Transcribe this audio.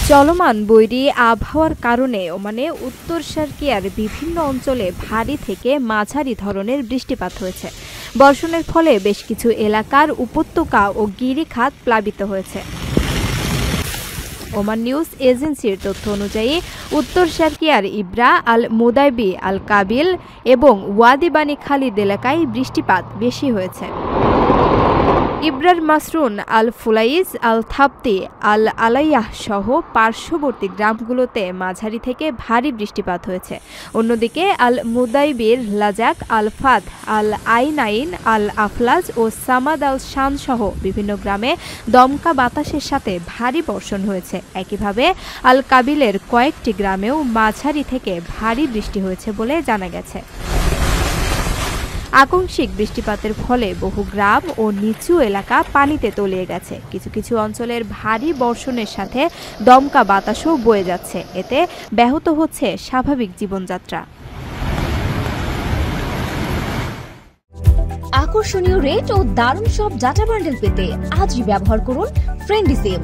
চলমান বৈরী আবহাওয়ার কারণে ওমানে উত্তর শারকিয়ার বিভিন্ন অঞ্চলে ভারী থেকে মাঝারি ধরনের বৃষ্টিপাত হয়েছে। বর্ষণের ফলে বেশ কিছু এলাকার উপত্যকা ও গিরিখাত প্লাবিত হয়েছে। ওমান নিউজ এজেন্সির তথ্য অনুযায়ী উত্তর শারকিয়ার ইব্রা আল মুদাইবি আল কাবিল এবং ওয়াদি বানি খালিদ এলাকায় বৃষ্টিপাত বেশি হয়েছে। ইব্রার মাসরুন আল ফুলাইজ আল থাপ্তি আল আলাইয়াহ সহ পার্শ্ববর্তী গ্রামগুলোতে মাঝারি থেকে ভারী বৃষ্টিপাত হয়েছে। অন্যদিকে আল মুদাইবির লাজাক আল ফাত আল আইনাইন আল আফলাজ ও সামাদ আল শান সহ বিভিন্ন গ্রামে দমকা বাতাসের সাথে ভারী বর্ষণ হয়েছে। একইভাবে আল কাবিলের কয়েকটি গ্রামেও মাঝারি থেকে ভারী বৃষ্টি হয়েছে বলে জানা গেছে। আকস্মিক বৃষ্টিপাতের ফলে বহু গ্রাম ও নিচু এলাকা পানিতে তলিয়ে গেছে। কিছু কিছু অঞ্চলের ভারী বর্ষণের সাথে দমকা বাতাসও বয়ে যাচ্ছে। এতে ব্যাহত হচ্ছে স্বাভাবিক জীবনযাত্রা। আকর্ষণীয় রেট ও দারুণ সব ডাটা বান্ডেল পেতে আজই ব্যবহার করুন ফ্রেন্ডলি সিম।